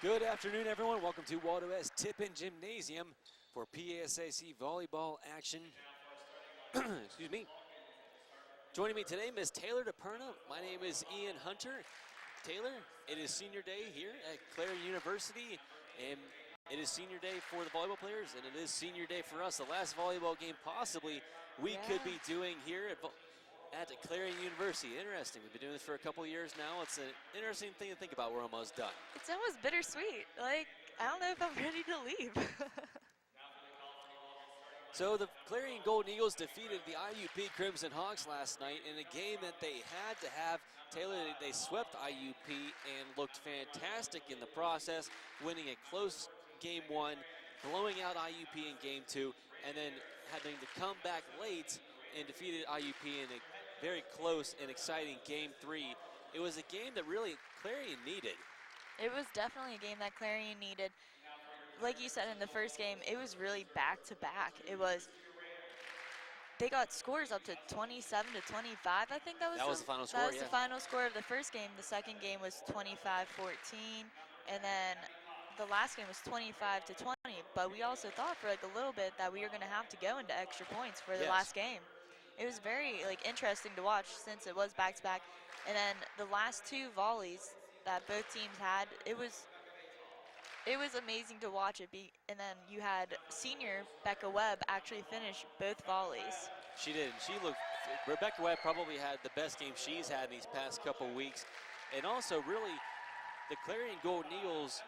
Good afternoon, everyone. Welcome to Waldo S. Tippin Gymnasium for PASIC volleyball action. Excuse me. Joining me today, Ms. Taylor DePerna. My name is Ian Hunter. Taylor, it is senior day here at Clarion University, and it is senior day for the volleyball players, and it is senior day for us. The last volleyball game possibly we could be doing here at Clarion University. Interesting. We've been doing this for a couple of years now. It's an interesting thing to think about. We're almost done. It's almost bittersweet. Like, I don't know if I'm ready to leave. So the Clarion Golden Eagles defeated the IUP Crimson Hawks last night in a game that they had to have. Taylor, they swept IUP and looked fantastic in the process, winning a close game one, blowing out IUP in game two, and then having to come back late and defeated IUP in a very close and exciting game three. It was a game that really Clarion needed. It was definitely a game that Clarion needed. Like you said in the first game, it was really back-to-back. They got scores up to 27 to 25. I think that was the final score. That was the final score of the first game. The second game was 25-14, and then the last game was 25 to 20. But we also thought for like a little bit that we were going to have to go into extra points for the last game. It was very interesting to watch since it was back-to-back. And then the last two volleys that both teams had, it was amazing to watch it be. And then you had senior Becca Webb actually finish both volleys. She did. Rebecca Webb probably had the best game she's had in these past couple weeks. And also really the Clarion Golden Eagles,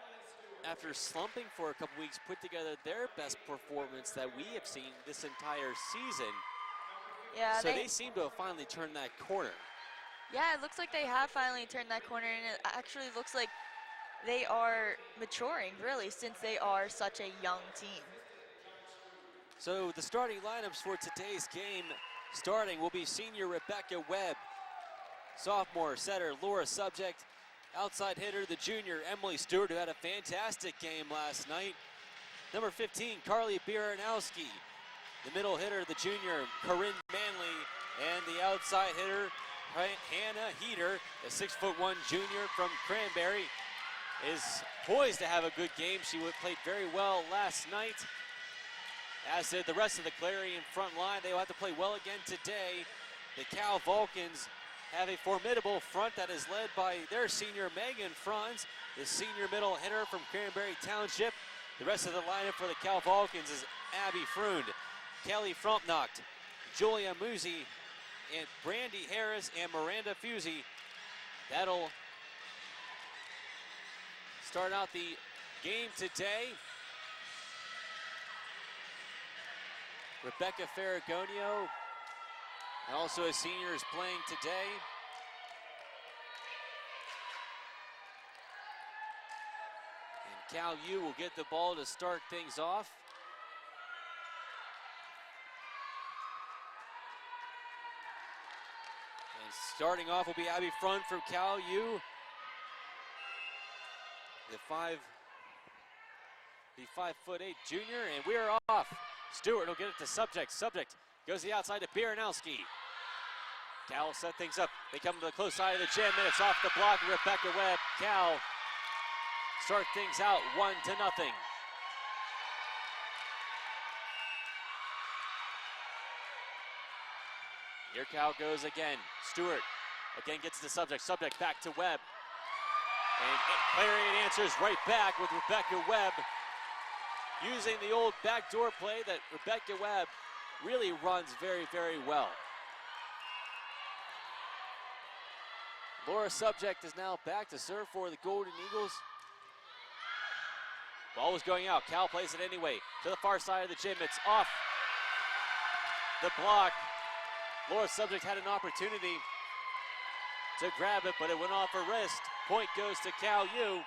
after slumping for a couple weeks, put together their best performance that we have seen this entire season. Yeah, so they seem to have finally turned that corner. Yeah, it looks like they have finally turned that corner, and it actually looks like they are maturing, really, since they are such a young team. So the starting lineups for today's game starting will be senior Rebecca Webb, sophomore setter Laura Subject, outside hitter the junior Emily Stewart, who had a fantastic game last night. Number 15, Carly Bieranowski. The middle hitter, the junior Corinne Manley, and the outside hitter, Hannah Heater, the 6'1" junior from Cranberry, is poised to have a good game. She played very well last night, as did the rest of the Clarion front line. They will have to play well again today. The Cal Vulcans have a formidable front that is led by their senior Megan Franz, the senior middle hitter from Cranberry Township. The rest of the lineup for the Cal Vulcans is Abby Freund, Kelly Frumpnacht, Julia Musi, and Brandy Harris and Miranda Fusey. That'll start out the game today. Rebecca Ferragonio, also a senior, is playing today. And Cal U will get the ball to start things off. And starting off will be Abby Freund from Cal U. The 5'8" junior, and we are off. Stewart will get it to Subject. Subject goes the outside to Bieranowski. Cal will set things up. They come to the close side of the gym, and it's off the block. Rebecca Webb. Cal start things out 1-0. Here Cal goes again. Stewart again gets the Subject. Subject back to Webb. And Clarion answers right back with Rebecca Webb, using the old backdoor play that Rebecca Webb really runs very, very well. Laura Subject is now back to serve for the Golden Eagles. Ball was going out. Cal plays it anyway to the far side of the gym. It's off the block. Laura Subject had an opportunity to grab it, but it went off her wrist. Point goes to Cal U.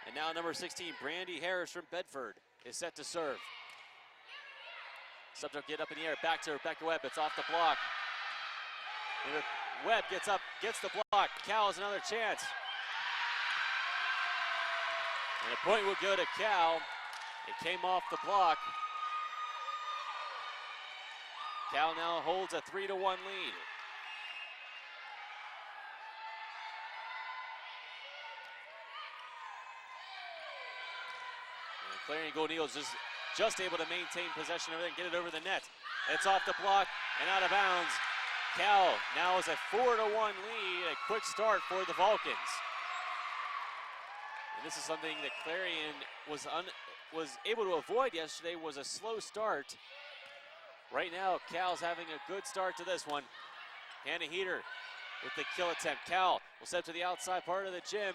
And now number 16, Brandy Harris from Bedford, is set to serve. Subject get up in the air, back to Rebecca Webb. It's off the block. And Webb gets up, gets the block. Cal has another chance. And the point will go to Cal. It came off the block. Cal now holds a 3-1 lead. Clarion Golden Eagles just able to maintain possession of it and get it over the net. It's off the block and out of bounds. Cal now is a 4-1 lead, a quick start for the Vulcans. And this is something that Clarion was able to avoid yesterday, was a slow start. Right now, Cal's having a good start to this one. Hannah Heater with the kill attempt. Cal will step to the outside part of the gym.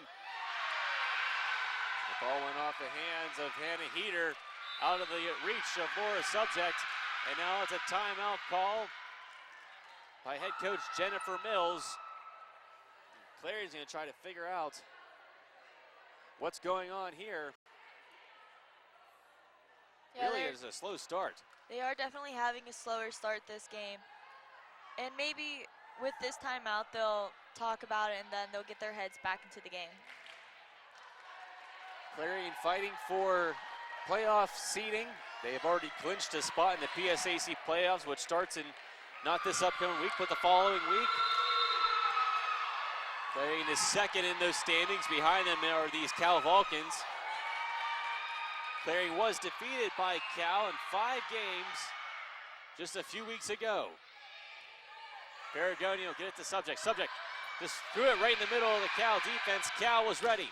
The ball went off the hands of Hannah Heater, out of the reach of Laura Subject. And now it's a timeout call by head coach Jennifer Mills. Clarion's going to try to figure out what's going on here. Yeah, really is a slow start. They are definitely having a slower start this game. And maybe with this timeout, they'll talk about it and then they'll get their heads back into the game. Clarion fighting for playoff seeding. They have already clinched a spot in the PSAC playoffs, which starts in not this upcoming week, but the following week. Clarion is second in those standings. Behind them are these Cal Vulcans. Clarion was defeated by Cal in 5 games just a few weeks ago. Ferragonio get it to Subject. Subject just threw it right in the middle of the Cal defense. Cal was ready.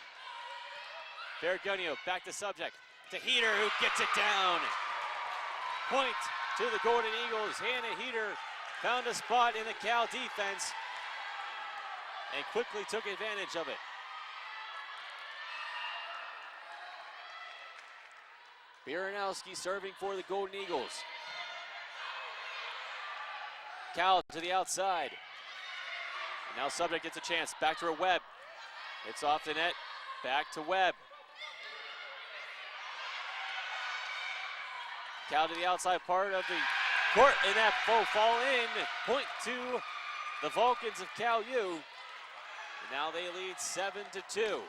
Ferragonio back to Subject. To Heater, who gets it down. Point to the Golden Eagles. Hannah Heater found a spot in the Cal defense and quickly took advantage of it. Biranowski serving for the Golden Eagles. Cal to the outside. And now Subject gets a chance. Back to her Webb. It's off the net. Back to Webb. Cal to the outside part of the court, and that fall in. Point to the Vulcans of Cal U. And now they lead 7-2.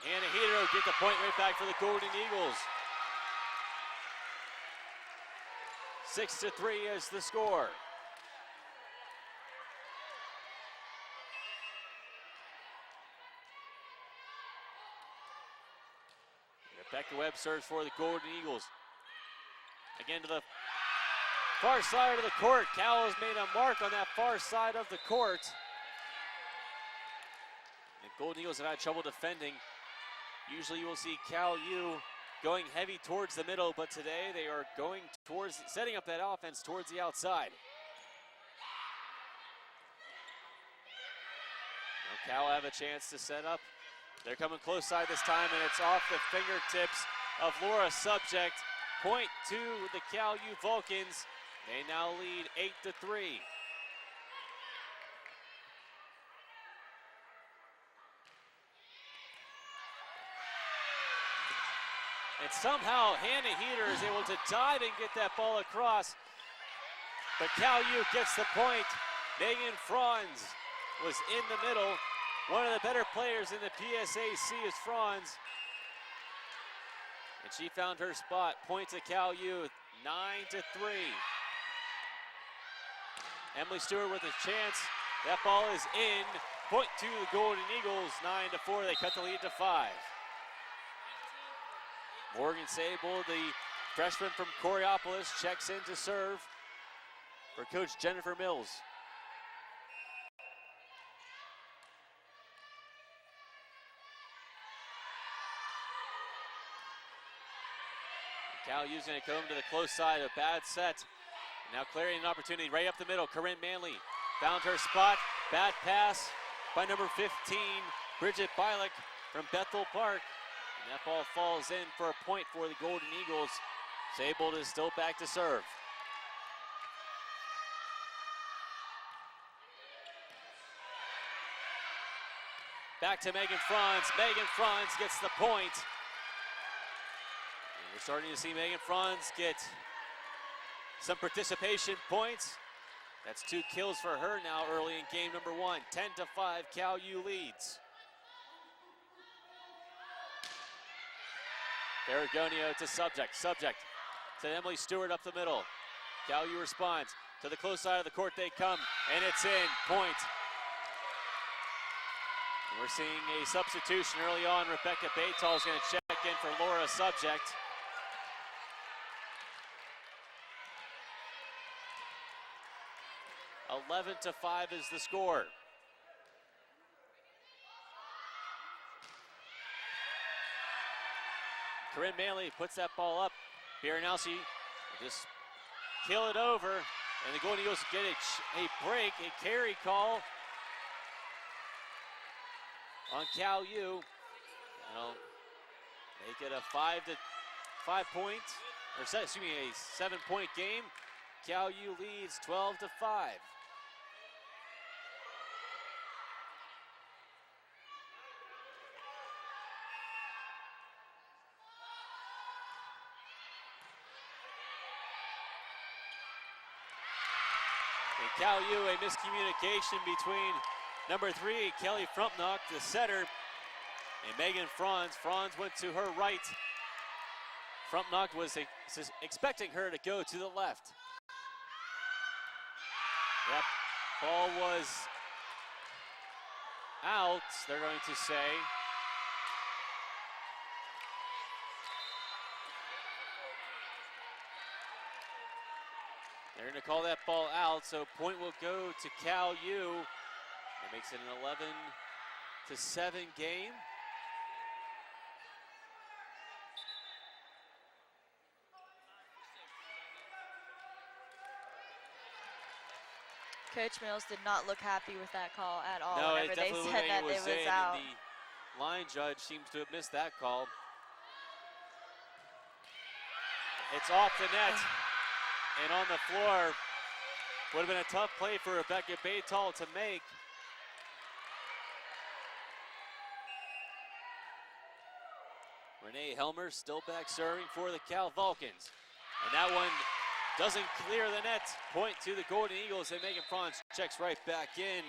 Hannah Heater will get the point right back for the Golden Eagles. 6-3 is the score. Rebecca Webb serves for the Golden Eagles. Again to the far side of the court. Cal has made a mark on that far side of the court. The Golden Eagles have had trouble defending. Usually you will see Cal U going heavy towards the middle, but today they are going towards, setting up that offense towards the outside. Now Cal have a chance to set up. They're coming close side this time, and it's off the fingertips of Laura Subject. Point to the Cal U Vulcans. They now lead 8-3. And somehow Hannah Heater is able to dive and get that ball across. But Cal U gets the point. Megan Franz was in the middle. One of the better players in the PSAC is Franz. And she found her spot. Point to Cal U, 9-3. Emily Stewart with a chance. That ball is in. Point to the Golden Eagles, 9-4. They cut the lead to 5. Morgan Sable, the freshman from Coriopolis, checks in to serve for Coach Jennifer Mills. Cal using it, come to the close side, a bad set. Now Clarion an opportunity right up the middle. Corinne Manley found her spot. Bad pass by number 15, Bridget Bialik from Bethel Park. And that ball falls in for a point for the Golden Eagles. Sable is still back to serve. Back to Megan Franz. Megan Franz gets the point. And we're starting to see Megan Franz get some participation points. That's 2 kills for her now early in game number 1. 10-5, Cal U leads. Ferragonio to Subject. Subject to Emily Stewart up the middle. Cal U responds. To the close side of the court they come, and it's in. Point. And we're seeing a substitution early on. Rebecca Baytall is going to check in for Laura Subject. (11-5) is the score. Corinne Manley puts that ball up. Baranowski will just kill it over, and the Golden Eagles get a break, a carry call on Cal U. That'll make it a 7-point game. Cal U leads 12-5. And Cal U, a miscommunication between number 3, Kelly Frumpnock, the setter, and Megan Franz. Franz went to her right. Frumpnock was expecting her to go to the left. Yep, ball was out, they're going to say. They're going to call that ball out, so point will go to Cal U. That makes it an 11-7 game. Coach Mills did not look happy with that call at all. No, whenever it they definitely said that it was in, out. and the line judge seems to have missed that call. It's off the net and on the floor. Would have been a tough play for Rebecca Baytall to make. Renee Helmer still back serving for the Cal Vulcans. And that one doesn't clear the net. Point to the Golden Eagles, and Megan Franz checks right back in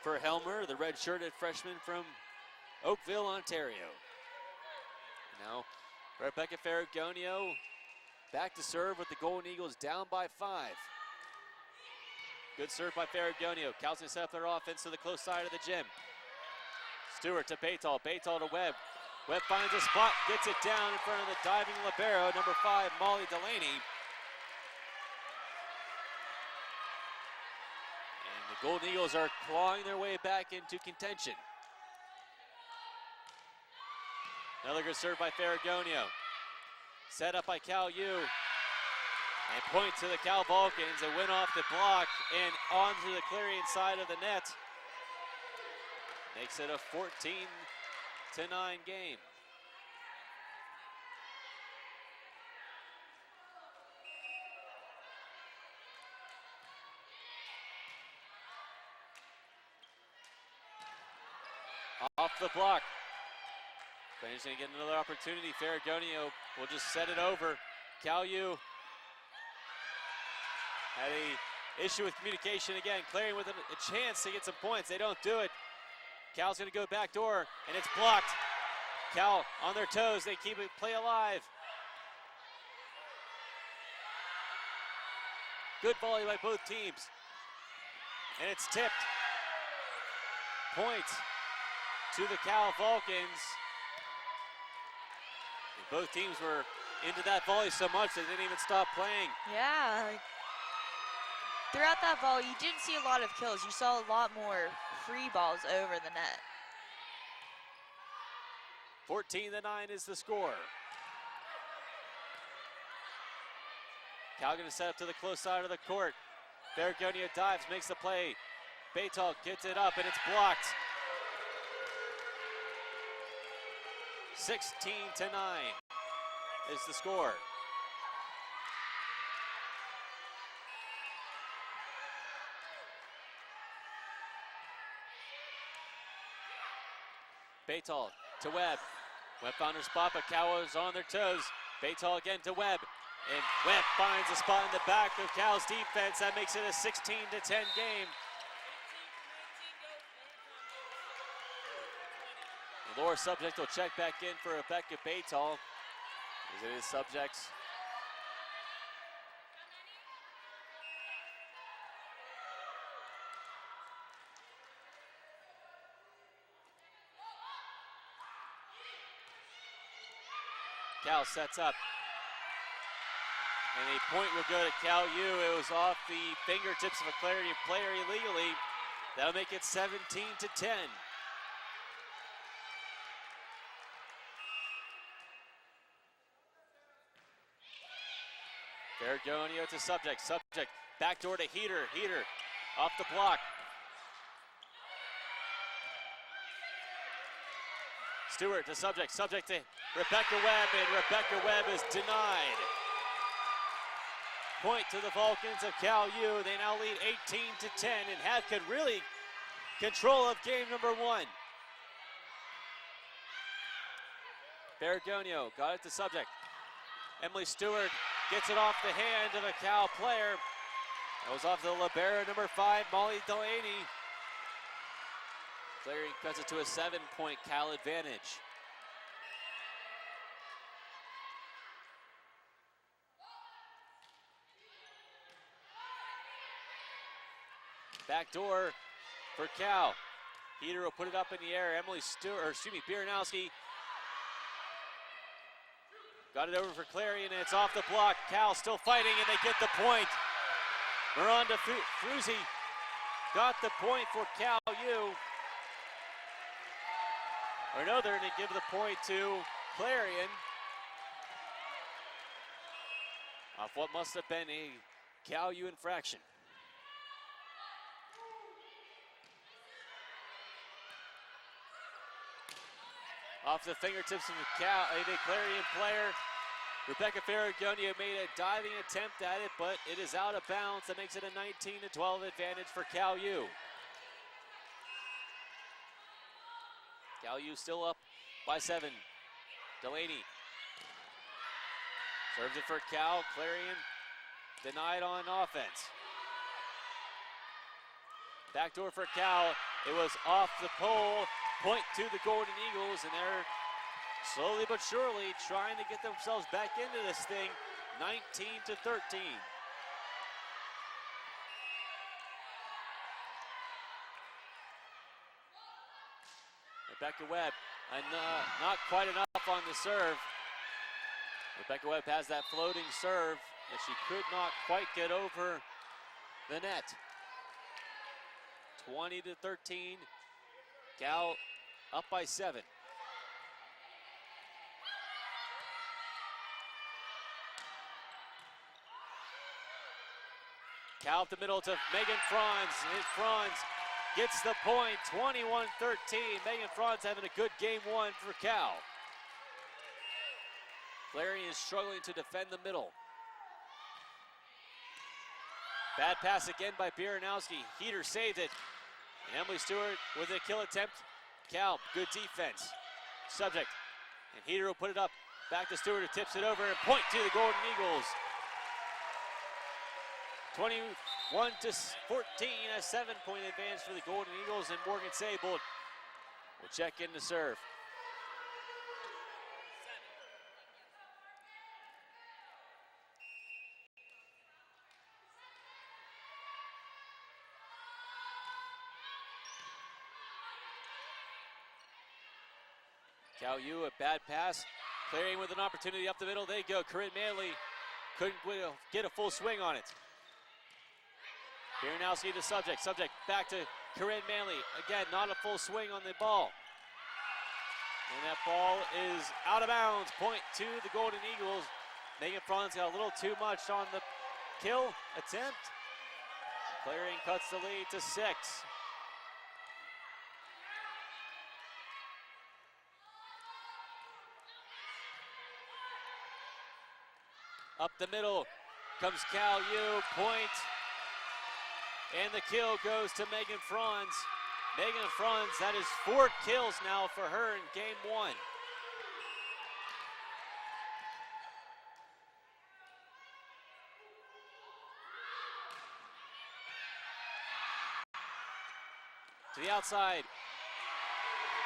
for Helmer, the red-shirted freshman from Oakville, Ontario. Now, Rebecca Ferragonio back to serve with the Golden Eagles down by 5. Good serve by Ferragonio. Cal's gonna set up their offense to the close side of the gym. Stewart to Baytall, Baytall to Webb. Webb finds a spot, gets it down in front of the diving libero, number 5, Molly Delaney. And the Golden Eagles are clawing their way back into contention. Another good serve by Ferragonio. Set up by Cal U. And point to the Cal Vulcans. It went off the block and onto the Clarion side of the net. Makes it a 14-9 game. Off the block. Claryon's gonna get another opportunity. Ferragonio will just set it over. Cal U had a issue with communication again. Clarion with a chance to get some points. They don't do it. Cal's gonna go back door, and it's blocked. Cal on their toes, they keep it play alive. Good volley by both teams. And it's tipped. Point to the Cal Vulcans. And both teams were into that volley so much they didn't even stop playing. Yeah, like, throughout that volley, you didn't see a lot of kills. You saw a lot more free balls over the net. 14-9 is the score. Cal gonna set up to the close side of the court. Ferragonio dives, makes the play. Baytall gets it up and it's blocked. 16-9 is the score. Baytall to Webb. Webb found her spot, but Cal was on their toes. Baytall again to Webb. And Webb finds a spot in the back of Cal's defense. That makes it a 16-10 game. Laura Subject will check back in for Rebecca Baytall, as it is Subject's Cal sets up. And a point will go to Cal U. It was off the fingertips of a Clarion player illegally. That'll make it 17-10. Bergonio to Subject. Subject backdoor to Heater. Heater off the block. Stewart to Subject. Subject to Rebecca Webb, and Rebecca Webb is denied. Point to the Vulcans of Cal U. They now lead 18-10 and have really control of game number one. Bergonio got it to Subject. Emily Stewart gets it off the hand of a Cal player. That was off the libero number 5, Molly Delaney. Clarion cuts it to a 7-point Cal advantage. Backdoor for Cal. Heater will put it up in the air. Emily Stewart, or excuse me, Biernowski got it over for Clarion, and it's off the block. Cal still fighting, and they get the point. Miranda Fruzy got the point for Cal U. Or no, they're going to give the point to Clarion off what must have been a Cal U infraction. Off the fingertips of the Clarion player. Rebecca Bergonio made a diving attempt at it, but it is out of bounds. That makes it a 19-12 advantage for Cal U. Cal U still up by 7. Delaney serves it for Cal. Clarion denied on offense. Backdoor for Cal. It was off the pole. Point to the Golden Eagles, and they're slowly but surely trying to get themselves back into this thing. 19-13. Rebecca Webb, not quite enough on the serve. Rebecca Webb has that floating serve that she could not quite get over the net. 20-13. Cal up by 7. Cal up the middle to Megan Franz. And Franz gets the point, 21-13. Megan Franz having a good game one for Cal. Clarion is struggling to defend the middle. Bad pass again by Biernowski. Heater saved it. And Emily Stewart with a kill attempt. Cal, good defense. Subject. And Heater will put it up. Back to Stewart, who tips it over, and point to the Golden Eagles. 21-14, a 7-point advantage for the Golden Eagles, and Morgan Sable will check in to serve. Cal U, a bad pass. Clarion with an opportunity up the middle. They go. Corinne Manley couldn't get a full swing on it. Biernowski to Subject. Subject back to Corinne Manley. Again, not a full swing on the ball. And that ball is out of bounds. Point to the Golden Eagles. Megan Franz got a little too much on the kill attempt. Clarion cuts the lead to 6. Up the middle comes Cal U, point. And the kill goes to Megan Franz. Megan Franz, that is 4 kills now for her in game 1. To the outside.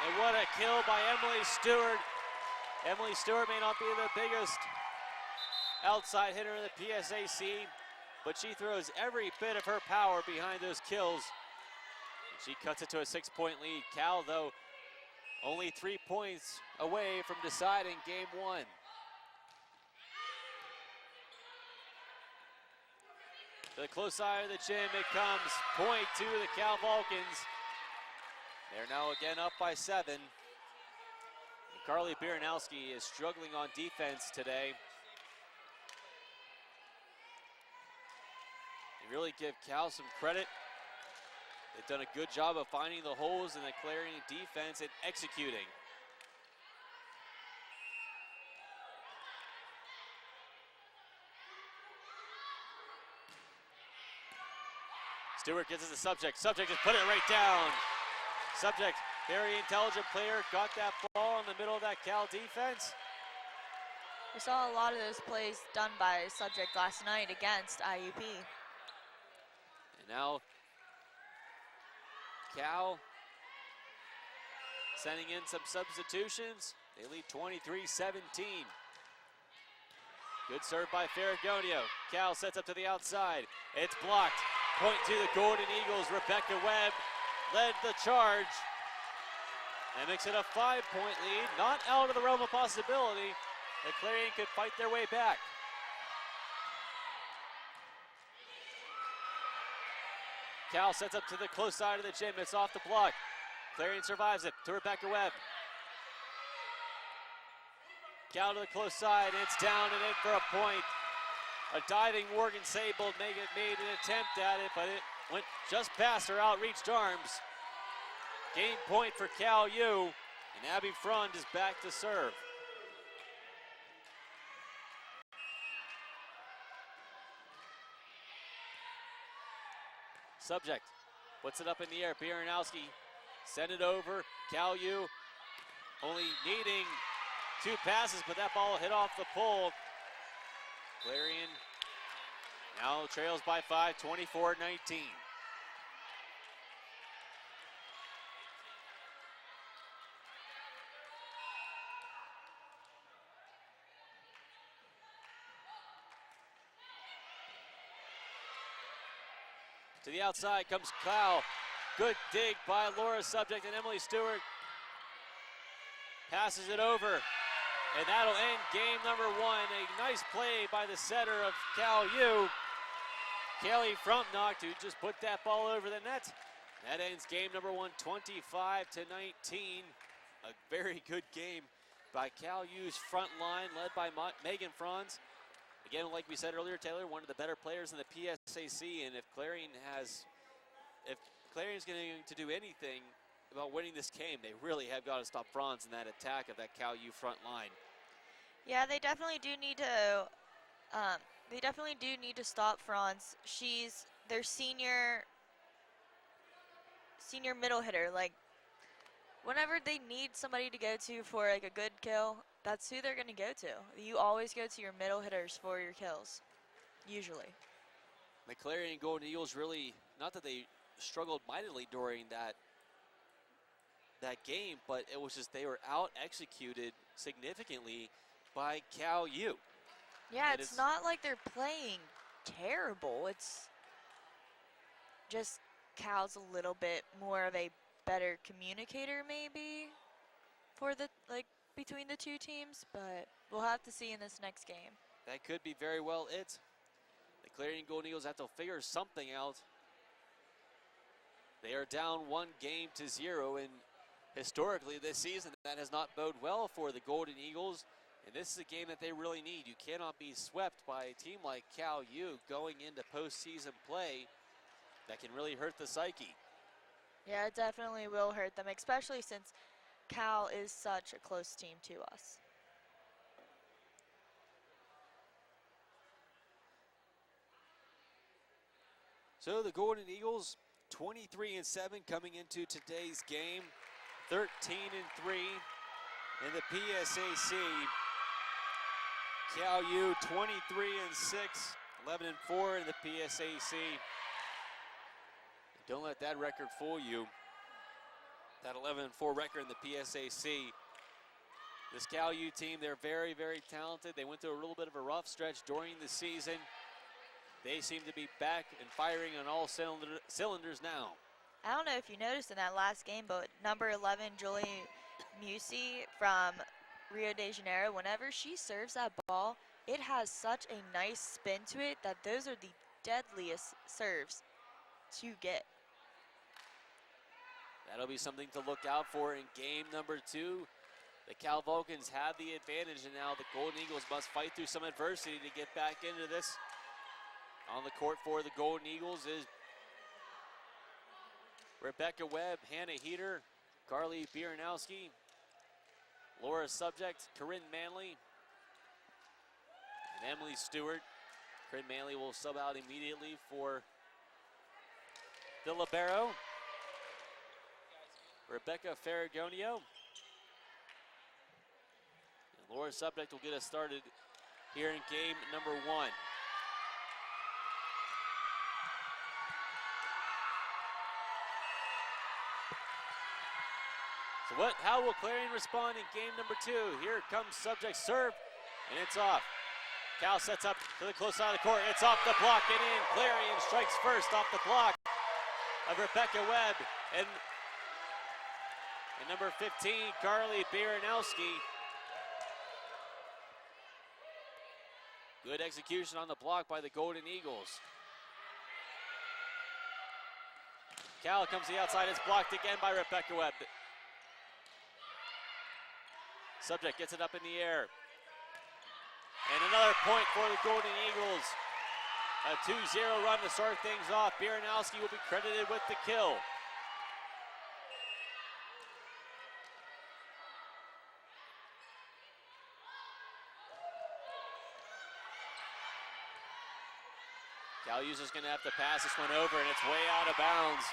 And what a kill by Emily Stewart. Emily Stewart may not be the biggest outside hitter in the PSAC, but she throws every bit of her power behind those kills. And she cuts it to a 6-point lead. Cal, though, only 3 points away from deciding game 1. To the close side of the gym, it comes. Point to the Cal Vulcans. They're now again up by 7. And Carly Bieranowski is struggling on defense today. They really give Cal some credit. They've done a good job of finding the holes in the Clarion defense and executing. Stewart gets it to Subject. Subject just put it right down. Subject, very intelligent player, got that ball in the middle of that Cal defense. We saw a lot of those plays done by Subject last night against IUP. And now Cal sending in some substitutions. They lead 23-17. Good serve by Ferragonio. Cal sets up to the outside. It's blocked. Point to the Golden Eagles. Rebecca Webb led the charge. That makes it a 5-point lead. Not out of the realm of possibility that Clarion could fight their way back. Cal sets up to the close side of the gym. It's off the block. Clarion survives it to Rebecca Webb. Cal to the close side. It's down and in for a point. A diving Morgan Sable made an attempt at it, but it went just past her outreached arms. Game point for Cal U, and Abby Frond is back to serve. Subject puts it up in the air. Bieranowski send it over. Cal U only needing 2 passes, but that ball hit off the pole. Clarion now trails by 5, 24-19. To the outside comes Clow. Good dig by Laura Subject, and Emily Stewart passes it over. And that'll end game number 1. A nice play by the setter of Cal U, Kaylee Frumpnocht, who just put that ball over the net. That ends game number 1, 25-19. A very good game by Cal U's front line, led by Megan Franz. Again, like we said earlier, Taylor, one of the better players in the PSAC, and if Clarion's going to do anything about winning this game, they really have got to stop Franz in that attack of that Cal U front line. Yeah, they definitely do need to. They definitely do need to stop Franz. She's their senior middle hitter. Like, whenever they need somebody to go to for like a good kill, that's who they're going to go to. You always go to your middle hitters for your kills, usually. The Clarion Golden Eagles really, not that they struggled mightily during that game, but it was just they were out executed significantly by Cal U. Yeah, it's not like they're playing terrible. It's just Cal's a little bit more of a better communicator maybe for the between the two teams, but we'll have to see in this next game. That could be very well it. The Clarion Golden Eagles have to figure something out. They are down 1-0, and historically this season that has not boded well for the Golden Eagles, and this is a game that they really need. You cannot be swept by a team like Cal U going into postseason play. That can really hurt the psyche. Yeah, it definitely will hurt them, especially since Cal is such a close team to us. So the Golden Eagles 23-7 coming into today's game, 13-3 in the PSAC. Cal U 23-6, 11-4 in the PSAC. Don't let that record fool you. That 11-4 record in the PSAC. This Cal U team, they're very, very talented. They went through a little bit of a rough stretch during the season. They seem to be back and firing on all cylinders now. I don't know if you noticed in that last game, but number 11, Julie Musi from Rio de Janeiro, whenever she serves that ball, it has such a nice spin to it that those are the deadliest serves to get. That'll be something to look out for in game number 2. The Cal Vulcans have the advantage, and now the Golden Eagles must fight through some adversity to get back into this. On the court for the Golden Eagles is Rebecca Webb, Hannah Heater, Carly Bieranowski, Laura Subject, Corinne Manley, and Emily Stewart. Corinne Manley will sub out immediately for the libero, Rebecca Ferragonio. And Laura Subject will get us started here in game number 1. So how will Clarion respond in game number 2? Here comes Subject serve, and it's off. Cal sets up to the close side of the court. It's off the block and in. Clarion strikes first off the block of Rebecca Webb. And number 15, Carly Bieranowski. Good execution on the block by the Golden Eagles. Cal comes to the outside. It's blocked again by Rebecca Webb. Subject gets it up in the air. And another point for the Golden Eagles. A 2-0 run to start things off. Bieranowski will be credited with the kill. Cal is going to have to pass this one over, and it's way out of bounds.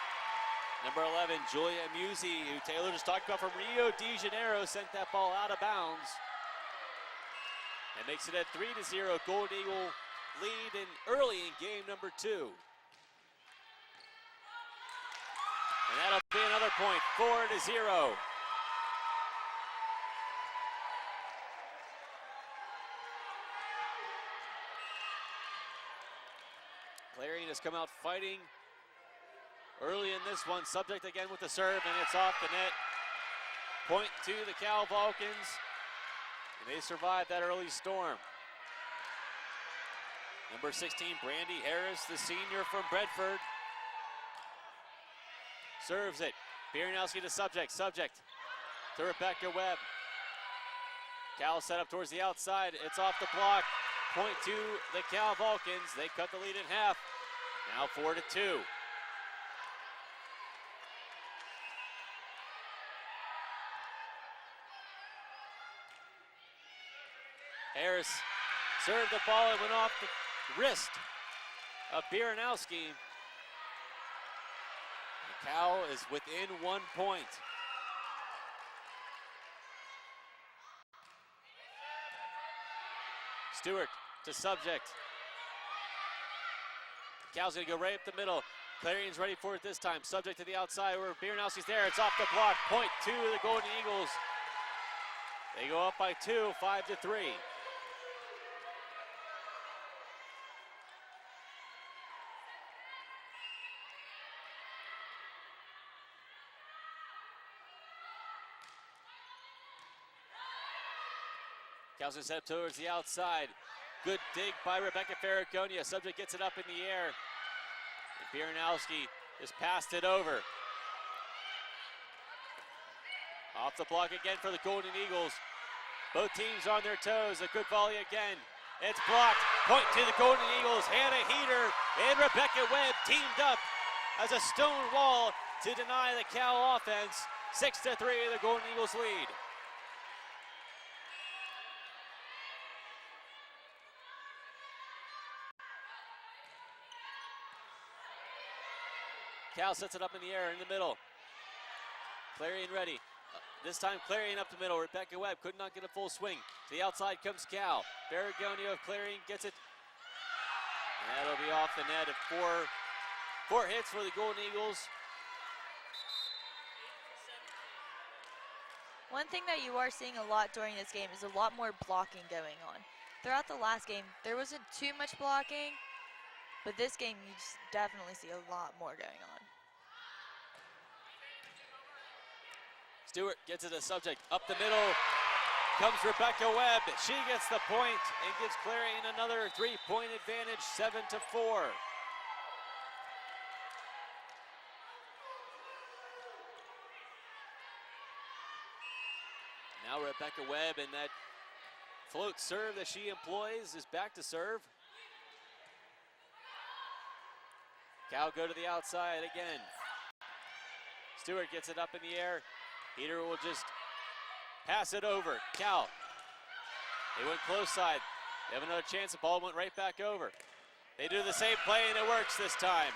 Number 11, Julia Musi, who Taylor just talked about from Rio de Janeiro, sent that ball out of bounds. And makes it a 3-0 Golden Eagle lead early in game number 2. And that'll be another point, 4-0. Clarion has come out fighting early in this one. Subject again with the serve, and it's off the net. Point to the Cal Vulcans, and they survived that early storm. Number 16, Brandy Harris, the senior from Bedford, serves it. Bieranowski to Subject. Subject to Rebecca Webb. Cal set up towards the outside. It's off the block. Point to the Cal Vulcans. They cut the lead in half. Now 4-2. Harris served the ball. It went off the wrist of Bieranowski. The Cal is within 1 point. Stewart to Subject. Cal's gonna go right up the middle. Clarion's ready for it this time. Subject to the outside where Bieranowski's there. It's off the block. Point to the Golden Eagles. They go up by 2, 5-3. Cal's gonna set up towards the outside. Good dig by Rebecca Ferragonia. Subject gets it up in the air. And Bieranowski just passed it over. Off the block again for the Golden Eagles. Both teams on their toes. A good volley again. It's blocked. Point to the Golden Eagles. Hannah Heater and Rebecca Webb teamed up as a stone wall to deny the Cal offense. 6-3, the Golden Eagles lead. Cal sets it up in the air in the middle. Clarion ready. This time Clarion up the middle. Rebecca Webb could not get a full swing. To the outside comes Cal. Ferragonia of Clarion gets it. And that'll be off the net. Four hits for the Golden Eagles. One thing that you are seeing a lot during this game is a lot more blocking going on. Throughout the last game, there wasn't too much blocking, but this game you just definitely see a lot more going on. Stewart gets it a Subject. Up the middle comes Rebecca Webb. She gets the point and gives Clarion another 3-point advantage, 7-4. Rebecca Webb, and that float serve that she employs is back to serve. Cal go to the outside again. Stewart gets it up in the air. Heater will just pass it over. Cal. They went close side. They have another chance. The ball went right back over. They do the same play and it works this time.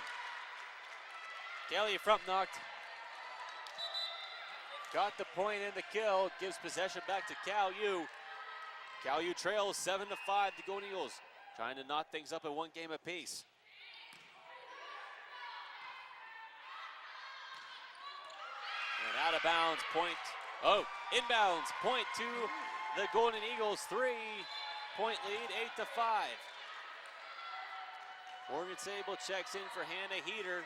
Kelly front knocked. Got the point and the kill. Gives possession back to Cal U. Cal U trails 7-5. The Golden Eagles trying to knot things up in one game apiece. And out of bounds, point. Oh, inbounds, point to the Golden Eagles. 3-point lead, 8-5. Morgan Sable checks in for Hannah Heater.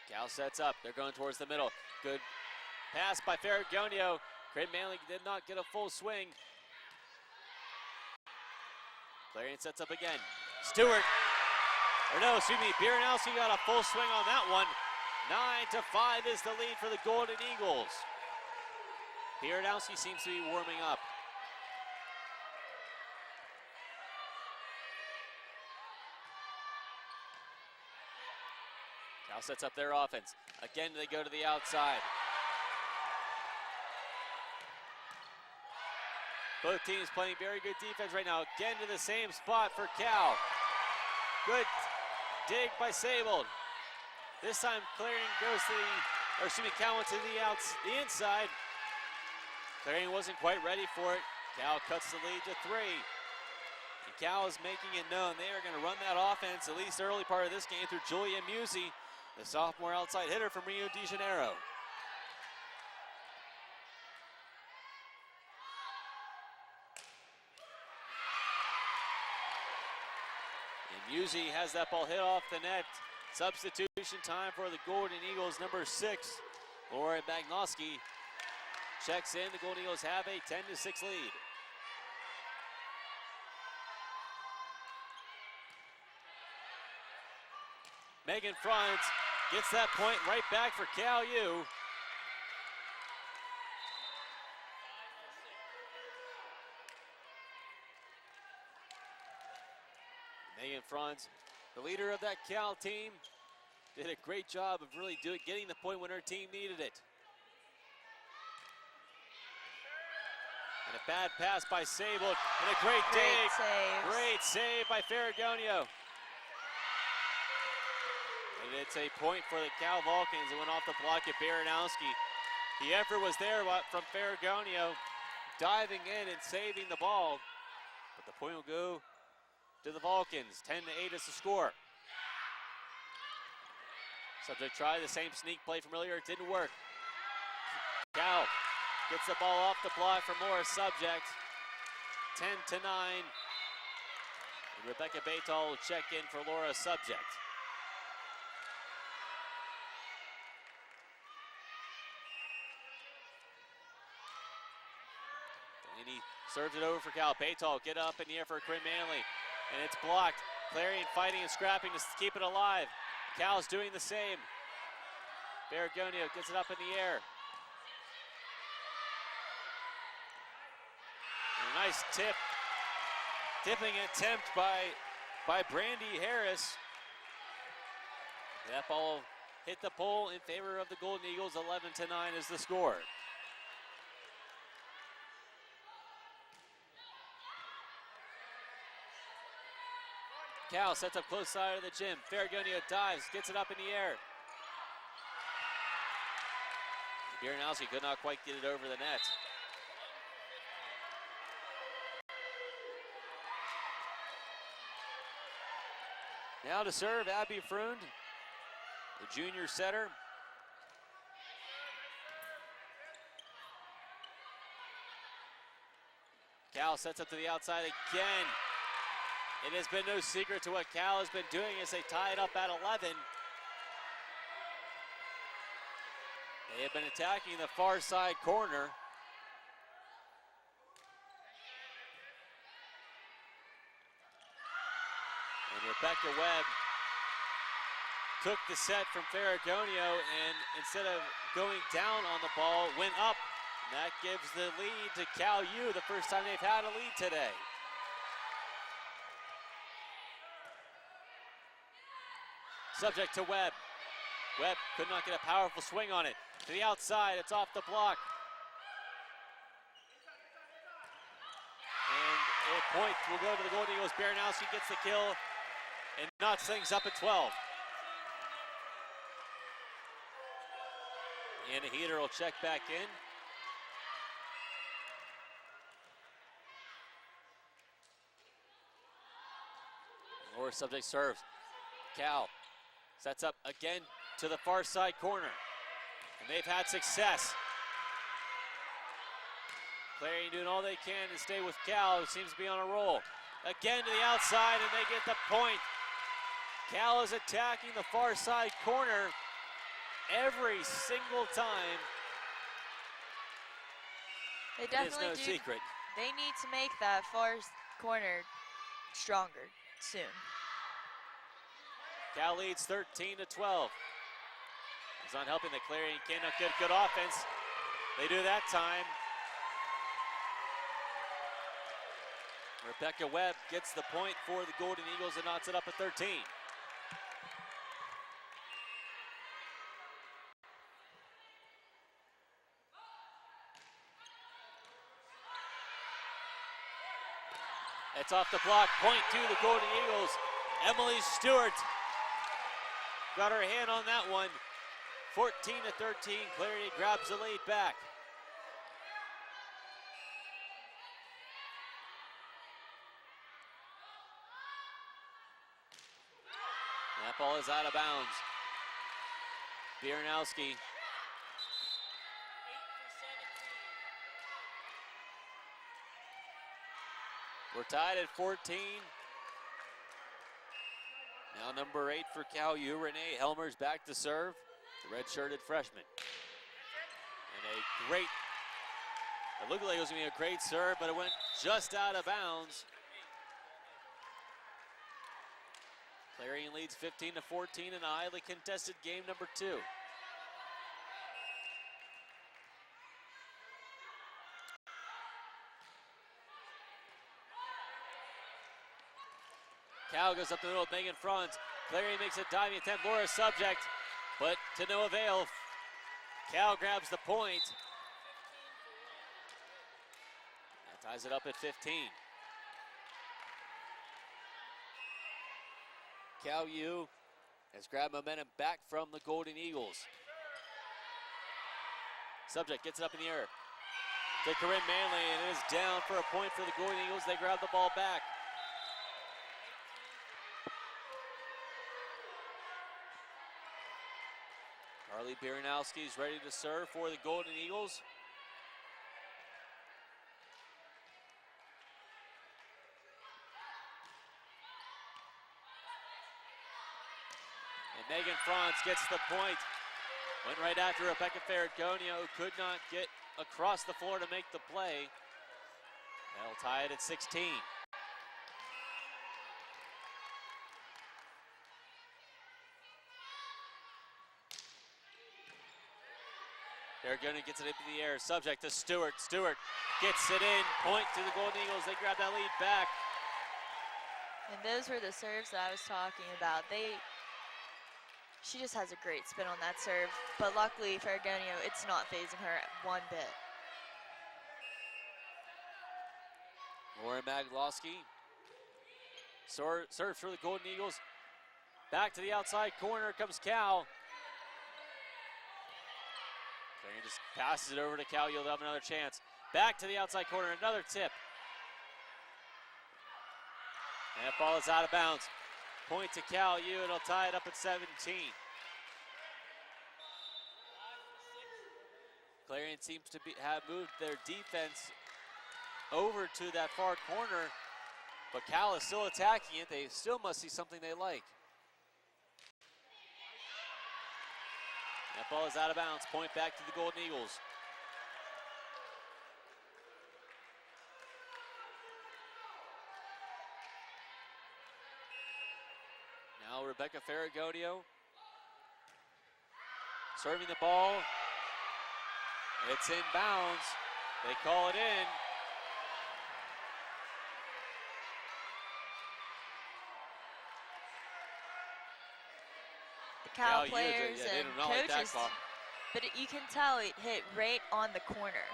Cal sets up. They're going towards the middle. Good pass by Ferragonio. Craig Manley did not get a full swing. Clarion sets up again. Stewart, or no, excuse me, Biernowski got a full swing on that one. 9-5 is the lead for the Golden Eagles. Biernowski seems to be warming up. Cal sets up their offense. Again, they go to the outside. Both teams playing very good defense right now. Again to the same spot for Cal. Good dig by Sable. This time Clarion goes to the, or excuse me, Cal went to the inside. Clarion wasn't quite ready for it. Cal cuts the lead to 3. And Cal is making it known they are going to run that offense at least early part of this game through Julia Musi, the sophomore outside hitter from Rio de Janeiro. Musi has that ball hit off the net. Substitution time for the Golden Eagles, number 6, Laura Bagnoski checks in. The Golden Eagles have a 10-6 lead. Megan Franz gets that point right back for Cal U. Megan Franz, the leader of that Cal team, did a great job of really getting the point when her team needed it. And a bad pass by Sable, and a great dig. Great save by Ferragonio. And it's a point for the Cal Vulcans. It went off the block at Baranowski. The effort was there from Ferragonio, diving in and saving the ball. But the point will go to the Vulcans. 10-8 is the score. Subject tried the same sneak play from earlier. It didn't work. Cal gets the ball off the block for Laura Subject. 10-9. And Rebecca Baytall will check in for Laura Subject. Delaney serves it over for Cal. Baytall get up in the air for Corinne Manley. And it's blocked. Clarion fighting and scrapping to keep it alive. Cal's doing the same. Ferragonio gets it up in the air. And a nice tipping attempt by Brandy Harris. That ball hit the pole in favor of the Golden Eagles. 11-9 is the score. Cal sets up close side of the gym. Ferragonio dives, gets it up in the air. Biernowski could not quite get it over the net. Now to serve, Abby Freund, the junior setter. Cal sets up to the outside again. It has been no secret to what Cal has been doing as they tie it up at 11. They have been attacking the far side corner. And Rebecca Webb took the set from Ferragonio, and instead of going down on the ball, went up. And that gives the lead to Cal U, the first time they've had a lead today. Subject to Webb. Webb could not get a powerful swing on it. To the outside, it's off the block. And a point will go to the Golden Eagles. Baranowski gets the kill and knocks things up at 12. And a heater will check back in. Or subject serves. Cal sets up again to the far side corner. And they've had success. Clarion doing all they can to stay with Cal, who seems to be on a roll. Again to the outside, and they get the point. Cal is attacking the far side corner every single time. They definitely it is no secret. They need to make that far corner stronger soon. Cal leads 13-12. It's not helping that Clarion cannot get good offense. They do that time. Rebecca Webb gets the point for the Golden Eagles and knocks it up at 13. It's off the block, point to the Golden Eagles. Emily Stewart got her hand on that one. 14-13, Clarion grabs the lead back. That ball is out of bounds. Baranowski. We're tied at 14. Now number 8 for Cal U, Renee Helmer's back to serve, the red-shirted freshman. And a great, it looked like it was gonna be a great serve, but it went just out of bounds. Clarion leads 15-14 in a highly contested game number 2. Cal goes up the middle with Megan Franz. Clarion makes a diving attempt, Laura subject, but to no avail. Cal grabs the point. That ties it up at 15. Cal U has grabbed momentum back from the Golden Eagles. Subject gets it up in the air to Corinne Manley, and it is down for a point for the Golden Eagles. They grab the ball back. Carly Baranowski is ready to serve for the Golden Eagles. And Megan Franz gets the point. Went right after Rebecca Ferragonio, who could not get across the floor to make the play. That'll tie it at 16. Ferragonio gets it into the air, subject to Stewart. Stewart gets it in, point to the Golden Eagles. They grab that lead back. And those were the serves that I was talking about. She just has a great spin on that serve, but luckily Ferragonio, it's not phasing her one bit. Lauren Maglowski serves for the Golden Eagles. Back to the outside corner comes Cal. Clarion just passes it over to Cal. You'll have another chance. Back to the outside corner, another tip. And that ball is out of bounds. Point to Cal U, and it'll tie it up at 17. Clarion seems to have moved their defense over to that far corner, but Cal is still attacking it. They still must see something they like. That ball is out of bounds. Point back to the Golden Eagles. Now Rebecca Ferragodio serving the ball. It's in bounds. They call it in. The Cal Yeah, players they and did not like that coaches, call. but you can tell it hit right on the corner.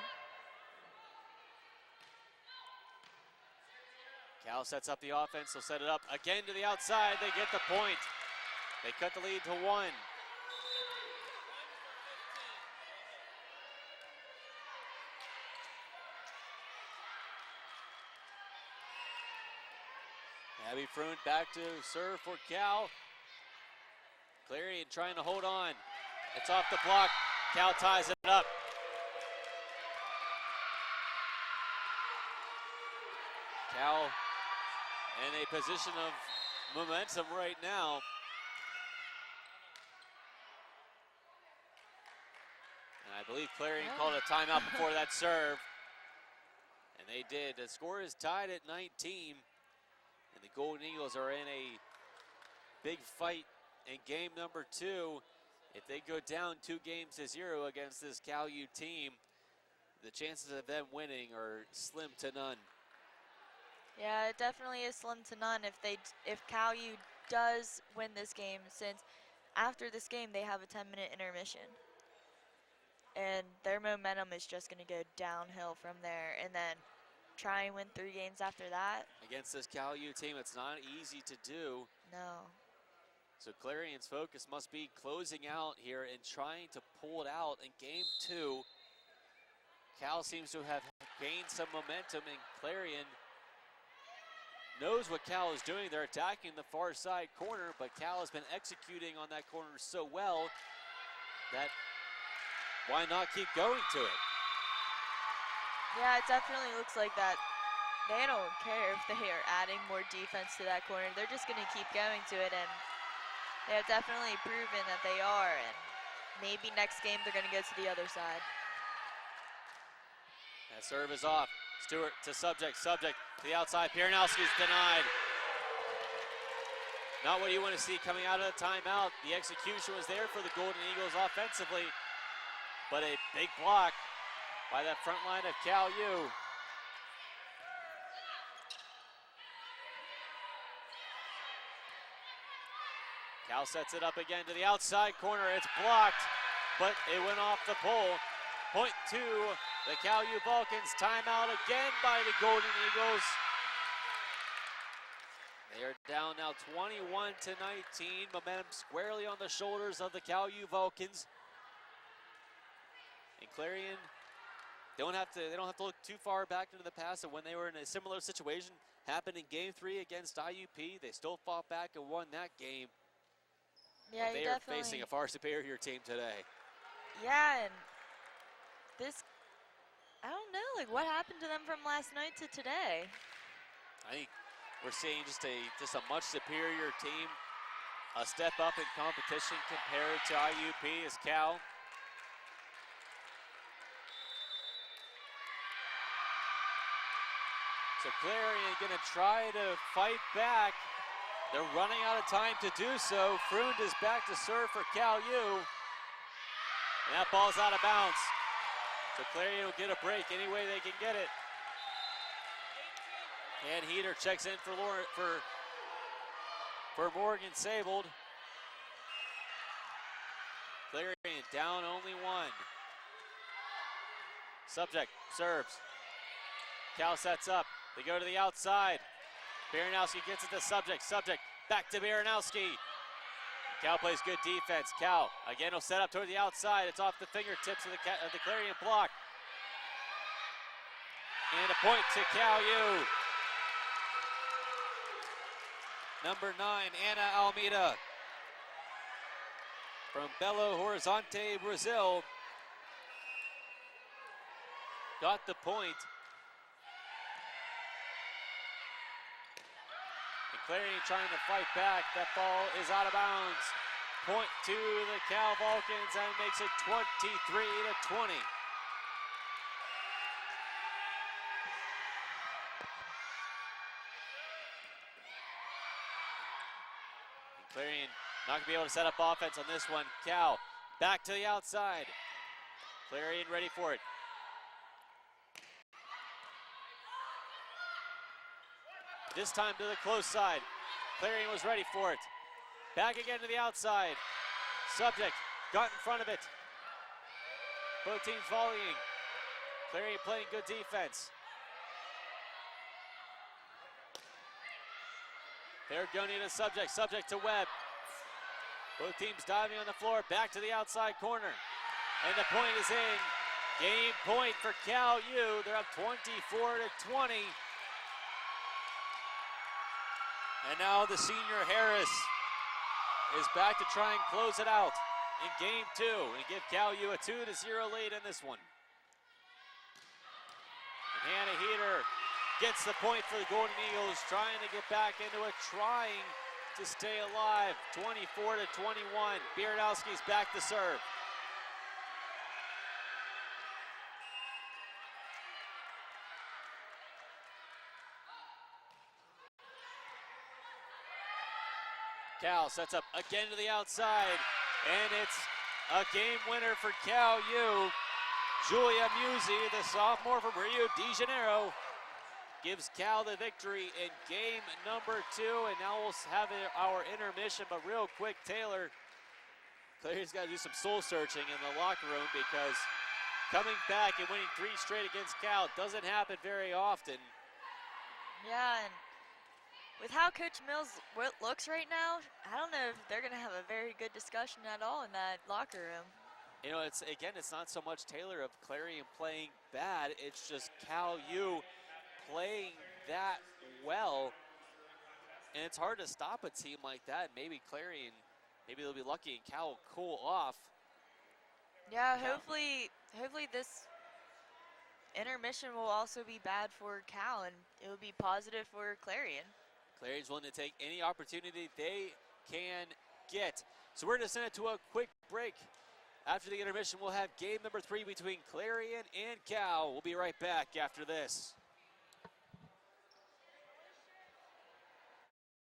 Cal sets up the offense. They'll set it up again to the outside. They get the point. They cut the lead to 1. Abby Freund back to serve for Cal. Clarion trying to hold on. It's off the block. Cal ties it up. Cal in a position of momentum right now. And I believe Clarion called a timeout before that serve. And they did. The score is tied at 19. And the Golden Eagles are in a big fight in game number 2. If they go down 2-0 against this Cal U team, the chances of them winning are slim to none. Yeah, it definitely is slim to none if Cal U does win this game, since after this game they have a 10-minute intermission. And their momentum is just going to go downhill from there, and then try and win 3 games after that. Against this Cal U team, it's not easy to do. No. So Clarion's focus must be closing out here and trying to pull it out in game 2. Cal seems to have gained some momentum, and Clarion knows what Cal is doing. They're attacking the far side corner, but Cal has been executing on that corner so well that why not keep going to it? Yeah, it definitely looks like that. They don't care if they are adding more defense to that corner. They're just going to keep going to it, and they have definitely proven that they are. And maybe next game they're going to go to the other side. That serve is off. Stewart to Subject. Subject to the outside. Pieranowski's denied. Not what you want to see coming out of the timeout. The execution was there for the Golden Eagles offensively, but a big block by that front line of Cal U. Cal sets it up again to the outside corner. It's blocked, but it went off the pole. Point to the Cal U Vulcans. Timeout again by the Golden Eagles. They are down now 21-19. Momentum squarely on the shoulders of the Cal U Vulcans. And Clarion they don't have to look too far back into the past. And when they were in a similar situation, happened in game 3 against IUP, they still fought back and won that game. Yeah, they are facing a far superior team today. Yeah, and this, I don't know, like what happened to them from last night to today? I think we're seeing just a much superior team, a step up in competition compared to IUP as Cal. So Clarion gonna try to fight back. They're running out of time to do so. Freund is back to serve for Cal U. And that ball's out of bounds. So Clarion will get a break any way they can get it. And Heater checks in for Morgan Savold. Clarion down only 1. Subject serves. Cal sets up. They go to the outside. Baranowski gets it to Subject. Subject back to Baranowski. Cal plays good defense. Cal again will set up toward the outside. It's off the fingertips of the Clarion block. And a point to Cal U. Number 9, Ana Almeida from Belo Horizonte, Brazil, got the point. And Clarion trying to fight back. That ball is out of bounds. Point to the Cal Vulcans, and makes it 23-20. Clarion not gonna be able to set up offense on this one. Cal back to the outside. Clarion ready for it. This time to the close side. Clarion was ready for it. Back again to the outside. Subject got in front of it. Both teams volleying. Clarion playing good defense. They're going to Subject. Subject to Webb. Both teams diving on the floor. Back to the outside corner. And the point is in. Game point for Cal U. They're up 24-20. And now the senior Harris is back to try and close it out in game 2 and give Cal U a 2-0 lead in this one. And Hannah Heater gets the point for the Golden Eagles, trying to get back into it, trying to stay alive. 24-21. Beardowski's back to serve. Cal sets up again to the outside, and it's a game winner for Cal U. Julia Musi, the sophomore from Rio de Janeiro, gives Cal the victory in game number 2, and now we'll have our intermission. But real quick, Taylor, Clarion's got to do some soul searching in the locker room, because coming back and winning 3 straight against Cal doesn't happen very often. Yeah, and with how Coach Mills looks right now, I don't know if they're going to have a very good discussion at all in that locker room. You know, it's not so much Taylor of Clarion playing bad, it's just Cal U playing that well. And it's hard to stop a team like that. Maybe Clarion, maybe they'll be lucky and Cal will cool off. Yeah, hopefully this intermission will also be bad for Cal, and it will be positive for Clarion. Clarion's willing to take any opportunity they can get. So we're going to send it to a quick break. After the intermission, we'll have game number 3 between Clarion and Cal. We'll be right back after this.